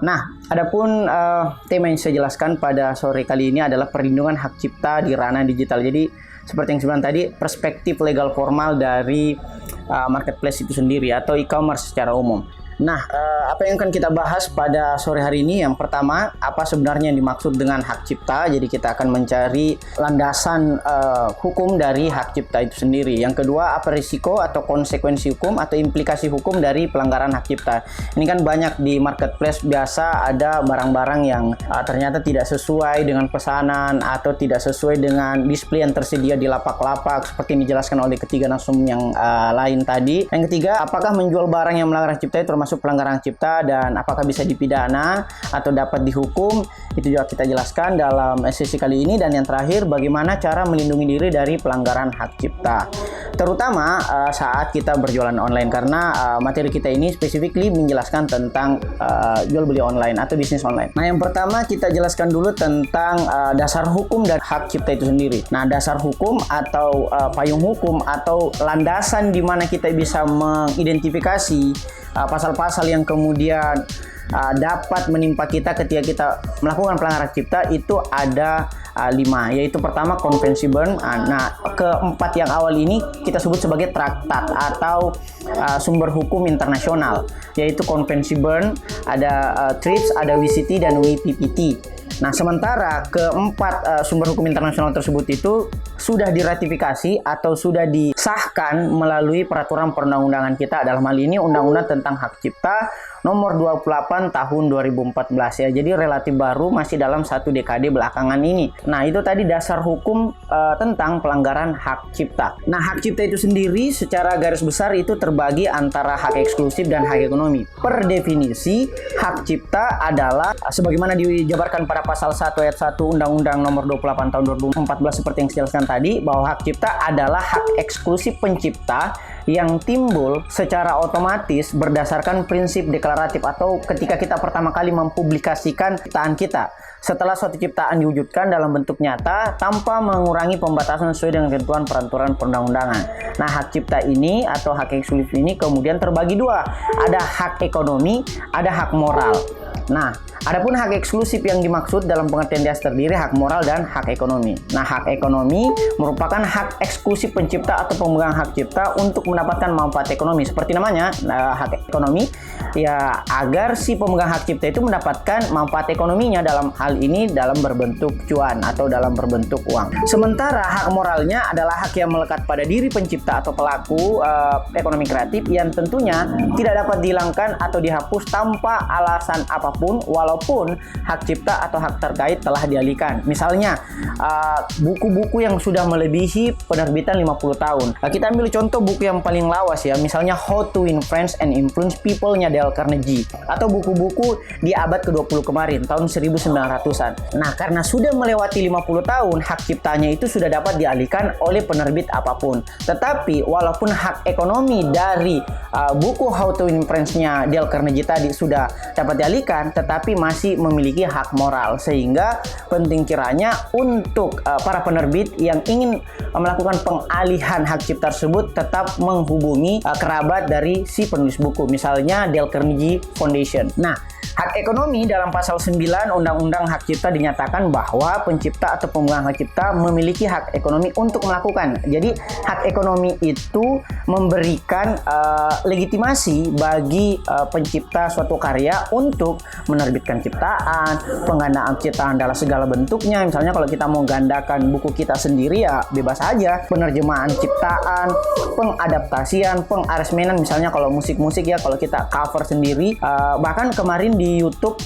Nah, adapun tema yang saya jelaskan pada sore kali ini adalah perlindungan hak cipta di ranah digital. Jadi, seperti yang saya bilang tadi, perspektif legal formal dari marketplace itu sendiri atau e-commerce secara umum. Nah, apa yang akan kita bahas pada sore hari ini? Yang pertama, apa sebenarnya yang dimaksud dengan hak cipta? Jadi kita akan mencari landasan hukum dari hak cipta itu sendiri. Yang kedua, apa risiko atau konsekuensi hukum atau implikasi hukum dari pelanggaran hak cipta? Ini kan banyak di marketplace biasa ada barang-barang yang ternyata tidak sesuai dengan pesanan atau tidak sesuai dengan display yang tersedia di lapak-lapak seperti yang dijelaskan oleh ketiga narsum yang lain tadi. Yang ketiga, apakah menjual barang yang melanggar hak cipta itu termasuk pelanggaran hak cipta dan apakah bisa dipidana atau dapat dihukum? Itu juga kita jelaskan dalam sesi kali ini. Dan yang terakhir, bagaimana cara melindungi diri dari pelanggaran hak cipta, terutama saat kita berjualan online, karena materi kita ini specifically menjelaskan tentang jual beli online atau bisnis online. Nah, yang pertama kita jelaskan dulu tentang dasar hukum dan hak cipta itu sendiri. Nah, dasar hukum atau payung hukum atau landasan di mana kita bisa mengidentifikasi pasal-pasal yang kemudian dapat menimpa kita ketika kita melakukan pelanggaran hak cipta itu ada 5, yaitu pertama konvensi Bern. Nah, keempat yang awal ini kita sebut sebagai traktat atau sumber hukum internasional, yaitu konvensi Bern, ada TRIPS, ada WCT dan WPPT. Nah, sementara keempat sumber hukum internasional tersebut itu sudah diratifikasi atau sudah disahkan melalui peraturan perundang-undangan kita, dalam hal ini Undang-Undang tentang Hak Cipta nomor 28 tahun 2014 ya. Jadi relatif baru, masih dalam 1 dekade belakangan ini. Nah, itu tadi dasar hukum tentang pelanggaran hak cipta. Nah, hak cipta itu sendiri secara garis besar itu terbagi antara hak eksklusif dan hak ekonomi. Per definisi, hak cipta adalah sebagaimana dijabarkan pada pasal 1 ayat 1 Undang-Undang nomor 28 tahun 2014 seperti yang saya jelaskan tadi, bahwa hak cipta adalah hak eksklusif pencipta yang timbul secara otomatis berdasarkan prinsip deklaratif atau ketika kita pertama kali mempublikasikan ciptaan kita setelah suatu ciptaan diwujudkan dalam bentuk nyata tanpa mengurangi pembatasan sesuai dengan ketentuan peraturan perundang-undangan. Nah, hak cipta ini atau hak eksklusif ini kemudian terbagi dua. Ada hak ekonomi, ada hak moral. Nah, adapun hak eksklusif yang dimaksud dalam pengertian dasar terdiri hak moral dan hak ekonomi. Nah, hak ekonomi merupakan hak eksklusif pencipta atau pemegang hak cipta untuk mendapatkan manfaat ekonomi. Seperti namanya, hak ekonomi ya agar si pemegang hak cipta itu mendapatkan manfaat ekonominya, dalam hal ini dalam berbentuk cuan atau dalam berbentuk uang. Sementara hak moralnya adalah hak yang melekat pada diri pencipta atau pelaku ekonomi kreatif yang tentunya tidak dapat dihilangkan atau dihapus tanpa alasan apapun walaupun hak cipta atau hak terkait telah dialihkan. Misalnya buku-buku yang sudah melebihi penerbitan 50 tahun. Kita ambil contoh buku yang paling lawas ya, misalnya How to Win Friends and Influence People-nya Dale Carnegie, atau buku-buku di abad ke-20 kemarin tahun 1900-an. Nah, karena sudah melewati 50 tahun, hak ciptanya itu sudah dapat dialihkan oleh penerbit apapun. Tetapi walaupun hak ekonomi dari buku How to Win Friends-nya Dale Carnegie tadi sudah dapat dialihkan, tetapi masih memiliki hak moral, sehingga penting kiranya untuk para penerbit yang ingin melakukan pengalihan hak cipta tersebut tetap menghubungi kerabat dari si penulis buku, misalnya Dale Carnegie Foundation. Nah, hak ekonomi dalam pasal 9 Undang-Undang Hak Cipta dinyatakan bahwa pencipta atau pemegang hak cipta memiliki hak ekonomi untuk melakukan. Jadi, hak ekonomi itu memberikan legitimasi bagi pencipta suatu karya untuk menerbitkan ciptaan, penggandaan ciptaan dalam segala bentuknya. Misalnya kalau kita mau gandakan buku kita sendiri ya bebas aja, penerjemahan ciptaan, pengadaptasian, pengaransemenan, misalnya kalau musik-musik ya, kalau kita cover sendiri, bahkan kemarin di YouTube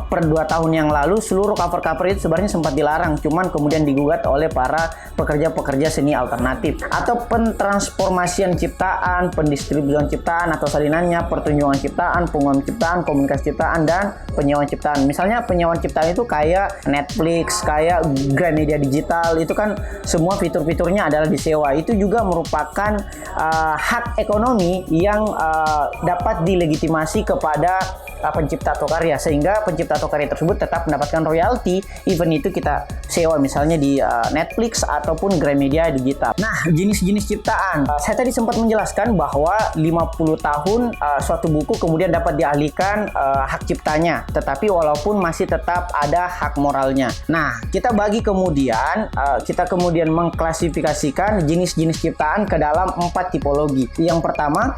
per 2 tahun yang lalu seluruh cover-cover itu sebenarnya sempat dilarang, cuman kemudian digugat oleh para pekerja-pekerja seni alternatif. Atau pentransformasian ciptaan, pendistribusian ciptaan atau salinannya, pertunjukan ciptaan, penggunaan ciptaan, komunikasi ciptaan, dan penyewaan ciptaan. Misalnya penyewaan ciptaan itu kayak Netflix, kayak Gramedia Digital, itu kan semua fitur-fiturnya adalah disewa. Itu juga merupakan hak ekonomi yang dapat dilegitimasi kepada pencipta atau karya, sehingga pencipta atau karya tersebut tetap mendapatkan royalti, even itu kita sewa misalnya di Netflix ataupun Gramedia Digital. Nah, jenis-jenis ciptaan. Saya tadi sempat menjelaskan bahwa 50 tahun suatu buku kemudian dapat dialihkan hak ciptanya, tetapi walaupun masih tetap ada hak moralnya. Nah, kita bagi kemudian mengklasifikasikan jenis-jenis ciptaan ke dalam 4 tipologi. Yang pertama,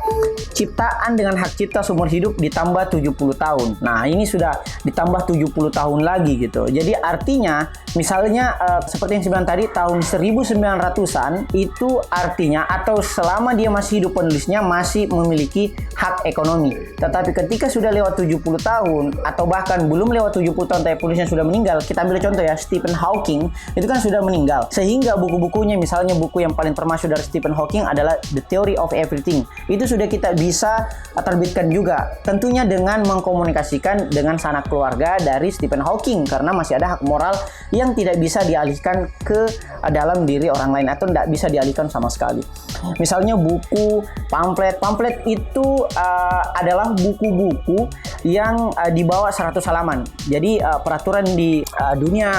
ciptaan dengan hak cipta seumur hidup ditambah 70 tahun. Nah, ini sudah ditambah 70 tahun lagi gitu. Jadi artinya misalnya seperti yang saya bilang tadi, tahun 1900-an itu artinya atau selama dia masih hidup penulisnya masih memiliki hak ekonomi. Tetapi ketika sudah lewat 70 tahun atau bahkan belum lewat 70 tahun tapi penulisnya sudah meninggal, kita ambil contoh ya, Stephen Hawking itu kan sudah meninggal. Sehingga buku-bukunya, misalnya buku yang paling termasyhur dari Stephen Hawking adalah The Theory of Everything. Itu sudah kita bisa terbitkan juga. Tentunya dengan mengkomunikasikan dengan sanak keluarga dari Stephen Hawking karena masih ada hak moral yang tidak bisa dialihkan ke dalam diri orang lain atau tidak bisa dialihkan sama sekali. Misalnya buku, pamflet itu adalah buku-buku yang di bawah 100 halaman. Jadi peraturan di dunia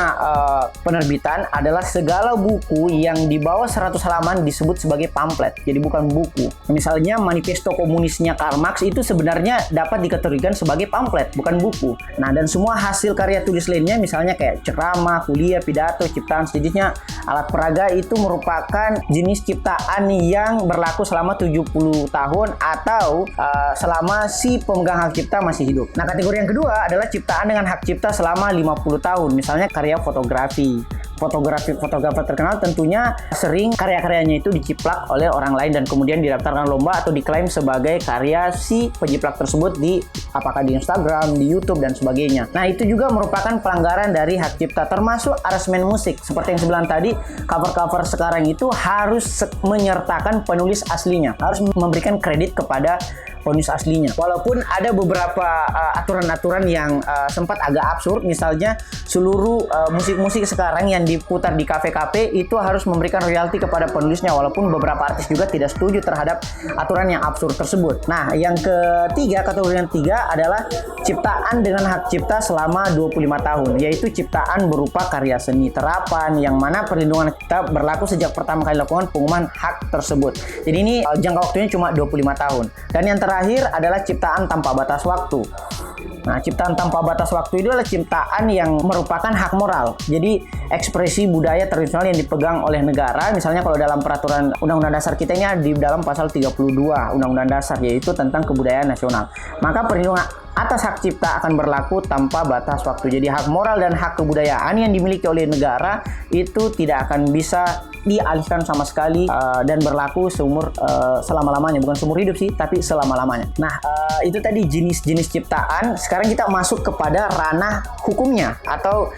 penerbitan adalah segala buku yang di bawah 100 halaman disebut sebagai pamflet. Jadi bukan buku. Misalnya manifesto komunisnya Karl Marx itu sebenarnya dapat dikategorikan sebagai pamflet, bukan buku. Nah, dan semua hasil karya tulis lainnya misalnya kayak ceramah, kuliah, pidato, ciptaan sejenisnya, alat peraga itu merupakan jenis ciptaan yang berlaku selama 70 tahun atau selama si pemegang hak cipta masih hidup. Nah, kategori yang kedua adalah ciptaan dengan hak cipta selama 50 tahun. Misalnya karya fotografi. Fotografer terkenal tentunya sering karya-karyanya itu diciplak oleh orang lain dan kemudian didaftarkan lomba atau diklaim sebagai karya si penjiplak tersebut apakah di Instagram, di YouTube dan sebagainya. Nah, itu juga merupakan pelanggaran dari hak cipta, termasuk aransemen musik. Seperti yang sebelah tadi, cover-cover sekarang itu harus menyertakan penulis aslinya, harus memberikan kredit kepada penulis aslinya. Walaupun ada beberapa aturan-aturan yang sempat agak absurd, misalnya seluruh musik-musik sekarang yang diputar di kafe-kafe itu harus memberikan royalti kepada penulisnya, walaupun beberapa artis juga tidak setuju terhadap aturan yang absurd tersebut. Nah, yang ketiga, kategori yang ketiga adalah ciptaan dengan hak cipta selama 25 tahun, yaitu ciptaan berupa karya seni terapan yang mana perlindungan cipta berlaku sejak pertama kali dilakukan pengumuman hak tersebut. Jadi ini jangka waktunya cuma 25 tahun. Dan yang terakhir adalah ciptaan tanpa batas waktu. Nah, ciptaan tanpa batas waktu itu adalah ciptaan yang merupakan hak moral. Jadi, ekspresi budaya tradisional yang dipegang oleh negara. Misalnya kalau dalam peraturan Undang-Undang Dasar kita ini ada di dalam pasal 32 Undang-Undang Dasar, yaitu tentang kebudayaan nasional. Maka perlindungan atas hak cipta akan berlaku tanpa batas waktu. Jadi, hak moral dan hak kebudayaan yang dimiliki oleh negara itu tidak akan bisa dialihkan sama sekali dan berlaku selama-lamanya. Bukan seumur hidup sih, tapi selama-lamanya. Nah, itu tadi jenis-jenis ciptaan. Sekarang kita masuk kepada ranah hukumnya atau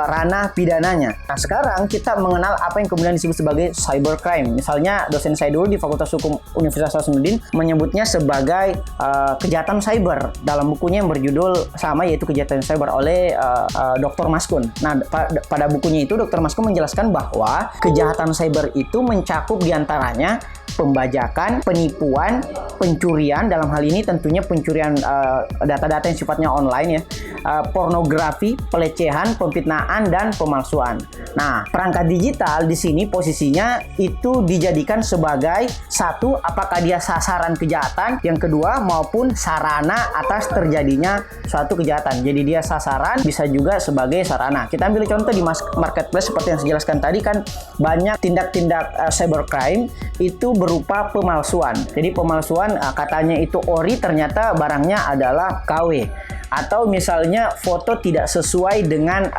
ranah pidananya. Nah, sekarang kita mengenal apa yang kemudian disebut sebagai cybercrime. Misalnya dosen saya dulu di Fakultas Hukum Universitas Hasanuddin menyebutnya sebagai kejahatan cyber dalam bukunya yang berjudul sama, yaitu Kejahatan Cyber oleh Dr. Maskun. Nah, pada bukunya itu Dr. Maskun menjelaskan bahwa kejahatan cyber itu mencakup diantaranya pembajakan, penipuan, pencurian, dalam hal ini tentunya pencurian data-data yang sifatnya online ya, pornografi, pelecehan, pemfitnahan, dan pemalsuan. Nah, perangkat digital di sini posisinya itu dijadikan sebagai satu, apakah dia sasaran kejahatan, yang kedua maupun sarana atas terjadinya suatu kejahatan. Jadi dia sasaran, bisa juga sebagai sarana. Kita ambil contoh di marketplace seperti yang saya jelaskan tadi, kan banyak tindak-tindak cybercrime itu berupa pemalsuan. Jadi pemalsuan katanya itu ori, ternyata barangnya adalah KW. Atau misalnya foto tidak sesuai dengan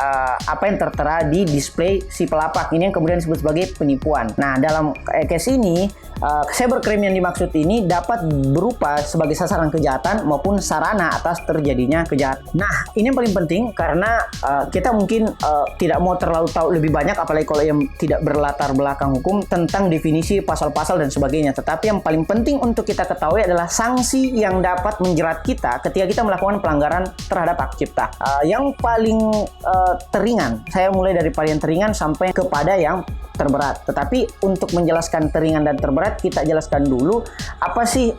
apa yang tertera di display si pelapak. Ini yang kemudian disebut sebagai penipuan. Nah, dalam case ini cybercrime yang dimaksud ini dapat berupa sebagai sasaran kejahatan maupun sarana atas terjadinya kejahatan. Nah, ini yang paling penting karena kita mungkin tidak mau terlalu tahu lebih banyak, apalagi kalau yang tidak berlatar belakang hukum tentang definisi pasal-pasal dan sebagainya. Tetapi yang paling penting untuk kita ketahui adalah sanksi yang dapat menjerat kita ketika kita melakukan pelanggaran terhadap hak cipta. Yang paling teringan, saya mulai dari paling teringan sampai kepada yang terberat. Tetapi untuk menjelaskan teringan dan terberat, kita jelaskan dulu apa sih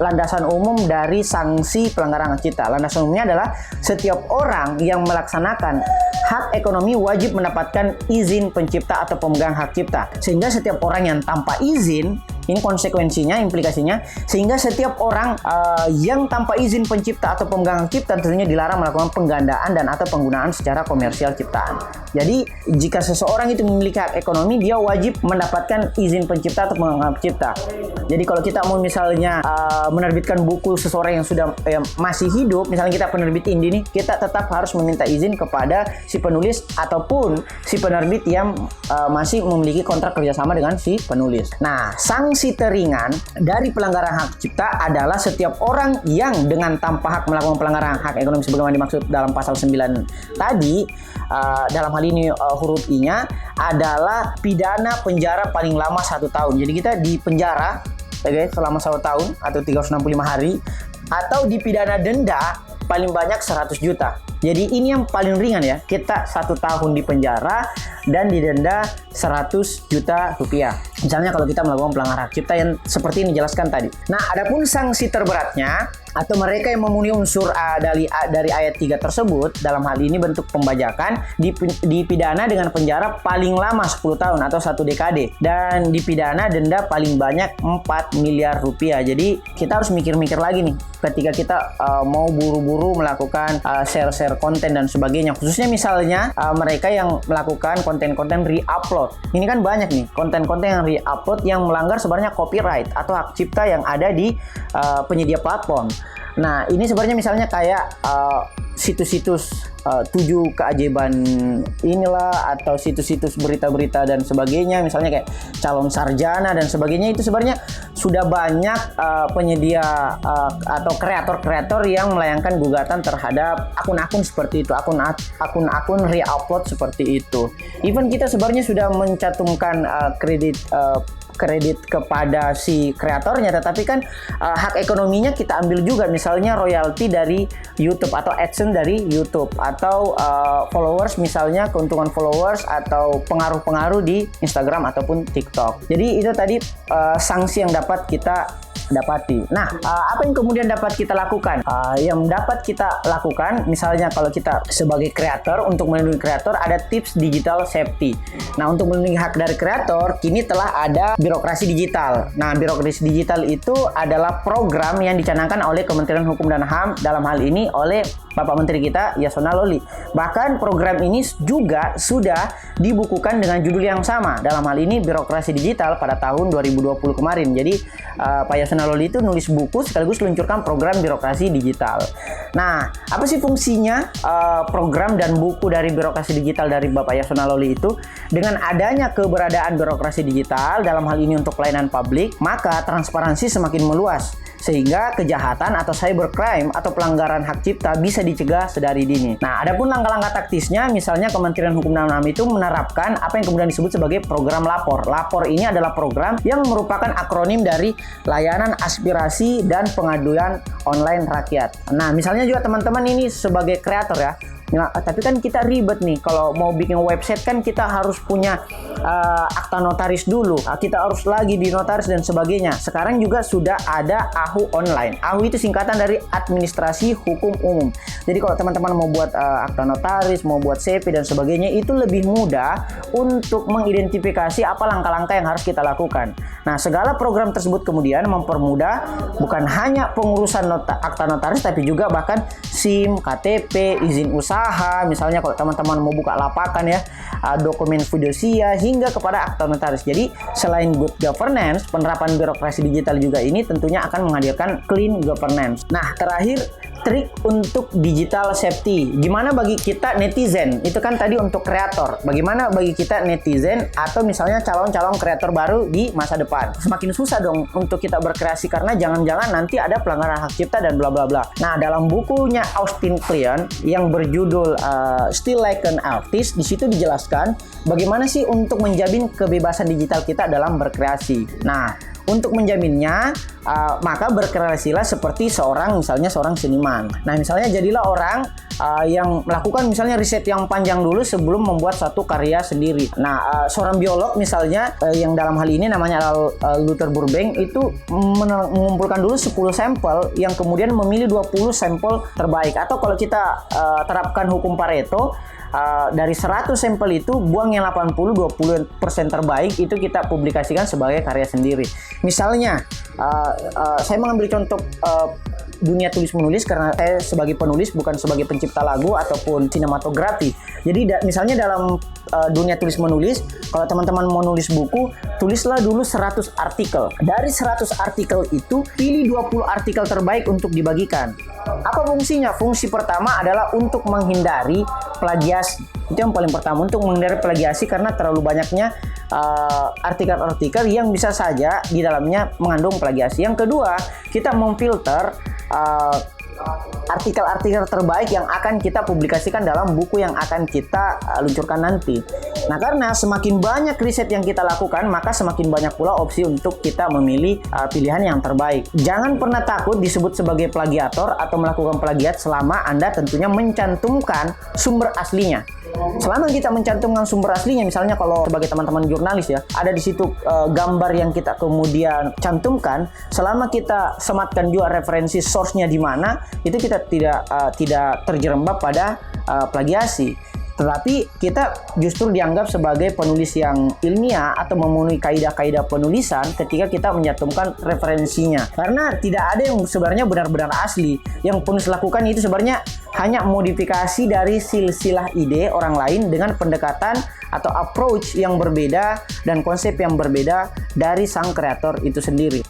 landasan umum dari sanksi pelanggaran hak cipta. Landasan umumnya adalah setiap orang yang melaksanakan hak ekonomi wajib mendapatkan izin pencipta atau pemegang hak cipta. Sehingga setiap orang yang tanpa izin, ini konsekuensinya, implikasinya, sehingga setiap orang yang tanpa izin pencipta atau pemegang hak cipta tentunya dilarang melakukan penggandaan dan atau penggunaan secara komersial ciptaan. Jadi, jika seseorang itu memiliki hak ekonomi, dia wajib mendapatkan izin pencipta atau pemegang hak cipta. Jadi, kalau kita mau misalnya menerbitkan buku seseorang yang sudah masih hidup, misalnya kita penerbit indie nih, kita tetap harus meminta izin kepada si penulis ataupun si penerbit yang masih memiliki kontrak kerjasama dengan si penulis. Nah, sanksi teringan dari pelanggaran hak cipta adalah setiap orang yang dengan tanpa hak melakukan pelanggaran hak ekonomi sebagaimana dimaksud dalam pasal 9 tadi, dalam hal ini huruf I-nya adalah pidana penjara paling lama 1 tahun. Jadi kita di penjara selama 1 tahun atau 365 hari, atau dipidana denda paling banyak 100 juta. Jadi ini yang paling ringan ya, kita 1 tahun di penjara dan didenda 100 juta rupiah. Misalnya kalau kita melakukan pelanggaran hak cipta yang seperti ini dijelaskan tadi. Nah, adapun sanksi terberatnya atau mereka yang memenuhi unsur dari ayat 3 tersebut, dalam hal ini bentuk pembajakan, dipidana dengan penjara paling lama 10 tahun atau 1 dekade dan dipidana denda paling banyak 4 miliar rupiah. Jadi kita harus mikir-mikir lagi nih ketika kita mau buru-buru melakukan share-share konten dan sebagainya, khususnya misalnya mereka yang melakukan konten-konten re-upload. Ini kan banyak nih konten-konten yang re-upload yang melanggar sebenarnya copyright atau hak cipta yang ada di penyedia platform. Nah, ini sebenarnya misalnya kayak situs-situs 7 keajaiban inilah, atau situs-situs berita-berita dan sebagainya, misalnya kayak calon sarjana dan sebagainya. Itu sebenarnya sudah banyak penyedia atau kreator-kreator yang melayangkan gugatan terhadap akun-akun seperti itu, akun-akun re-upload seperti itu. Even kita sebenarnya sudah mencantumkan kredit kepada si kreatornya, tetapi kan hak ekonominya kita ambil juga, misalnya royalti dari YouTube atau AdSense dari YouTube, atau followers, misalnya keuntungan followers atau pengaruh-pengaruh di Instagram ataupun TikTok. Jadi itu tadi sanksi yang dapat kita dapati. Nah, apa yang kemudian dapat kita lakukan? Yang dapat kita lakukan, misalnya kalau kita sebagai kreator, untuk melindungi kreator ada tips digital safety. Nah, untuk melindungi hak dari kreator, kini telah ada birokrasi digital. Nah, birokrasi digital itu adalah program yang dicanangkan oleh Kementerian Hukum dan HAM, dalam hal ini oleh Bapak Menteri kita, Yasona Lawli. Bahkan program ini juga sudah dibukukan dengan judul yang sama, dalam hal ini birokrasi digital, pada tahun 2020 kemarin. Jadi Pak Yasona Lawli itu nulis buku sekaligus meluncurkan program birokrasi digital. Nah, apa sih fungsinya program dan buku dari birokrasi digital dari Bapak Yasona Lawli itu? Dengan adanya keberadaan birokrasi digital dalam hal ini untuk pelayanan publik, maka transparansi semakin meluas, sehingga kejahatan atau cybercrime atau pelanggaran hak cipta bisa dicegah sedari dini. Nah, adapun langkah-langkah taktisnya, misalnya Kementerian Hukum dan HAM itu menerapkan apa yang kemudian disebut sebagai program lapor. Lapor ini adalah program yang merupakan akronim dari layanan aspirasi dan pengaduan online rakyat. Nah, misalnya juga teman-teman ini sebagai kreator ya. Nah, tapi kan kita ribet nih, kalau mau bikin website kan kita harus punya akta notaris dulu, kita harus lagi di notaris dan sebagainya. Sekarang juga sudah ada AHU online. AHU itu singkatan dari Administrasi Hukum Umum. Jadi kalau teman-teman mau buat akta notaris, mau buat CP dan sebagainya, itu lebih mudah untuk mengidentifikasi apa langkah-langkah yang harus kita lakukan. Nah, segala program tersebut kemudian mempermudah bukan hanya pengurusan akta notaris, tapi juga bahkan SIM, KTP, izin usaha, misalnya kalau teman-teman mau buka lapakan ya, dokumen fidusia, hingga kepada akta notaris. Jadi selain good governance, penerapan birokrasi digital juga ini tentunya akan menghadirkan clean governance. Nah, terakhir, trik untuk digital safety. Gimana bagi kita netizen? Itu kan tadi untuk kreator. Bagaimana bagi kita netizen atau misalnya calon-calon kreator baru di masa depan? Semakin susah dong untuk kita berkreasi karena jangan-jangan nanti ada pelanggaran hak cipta dan bla bla bla. Nah, dalam bukunya Austin Kleon yang berjudul Still Like an Artist, di situ dijelaskan bagaimana sih untuk menjamin kebebasan digital kita dalam berkreasi. Nah, untuk menjaminnya, maka berkreasilah seperti misalnya seorang seniman. Nah, misalnya jadilah orang yang melakukan misalnya riset yang panjang dulu sebelum membuat satu karya sendiri. Nah, seorang biolog misalnya yang dalam hal ini namanya Luther Burbank itu mengumpulkan dulu 10 sampel yang kemudian memilih 20 sampel terbaik. Atau kalau kita terapkan hukum Pareto, dari 100 sampel itu buang yang 20% terbaik itu kita publikasikan sebagai karya sendiri. Misalnya saya mengambil contoh dunia tulis menulis karena saya sebagai penulis bukan sebagai pencipta lagu ataupun sinematografi. Jadi misalnya dalam dunia tulis menulis, kalau teman-teman mau nulis buku, tulislah dulu 100 artikel. Dari 100 artikel itu pilih 20 artikel terbaik untuk dibagikan. Apa fungsinya? Fungsi pertama adalah untuk menghindari plagiasi. Itu yang paling pertama, untuk menghindari plagiasi karena terlalu banyaknya artikel-artikel yang bisa saja di dalamnya mengandung plagiasi. Yang kedua, kita memfilter artikel-artikel terbaik yang akan kita publikasikan dalam buku yang akan kita luncurkan nanti. Nah, karena semakin banyak riset yang kita lakukan, maka semakin banyak pula opsi untuk kita memilih pilihan yang terbaik. Jangan pernah takut disebut sebagai plagiator atau melakukan plagiat selama Anda tentunya mencantumkan sumber aslinya. Selama kita mencantumkan sumber aslinya, misalnya kalau sebagai teman-teman jurnalis ya, ada di situ gambar yang kita kemudian cantumkan, selama kita sematkan juga referensi source-nya di mana, itu kita tidak terjerembab pada plagiasi. Tetapi kita justru dianggap sebagai penulis yang ilmiah atau memenuhi kaidah-kaidah penulisan ketika kita mencantumkan referensinya. Karena tidak ada yang sebenarnya benar-benar asli. Yang penulis lakukan itu sebenarnya hanya modifikasi dari silsilah ide orang lain dengan pendekatan atau approach yang berbeda dan konsep yang berbeda dari sang kreator itu sendiri.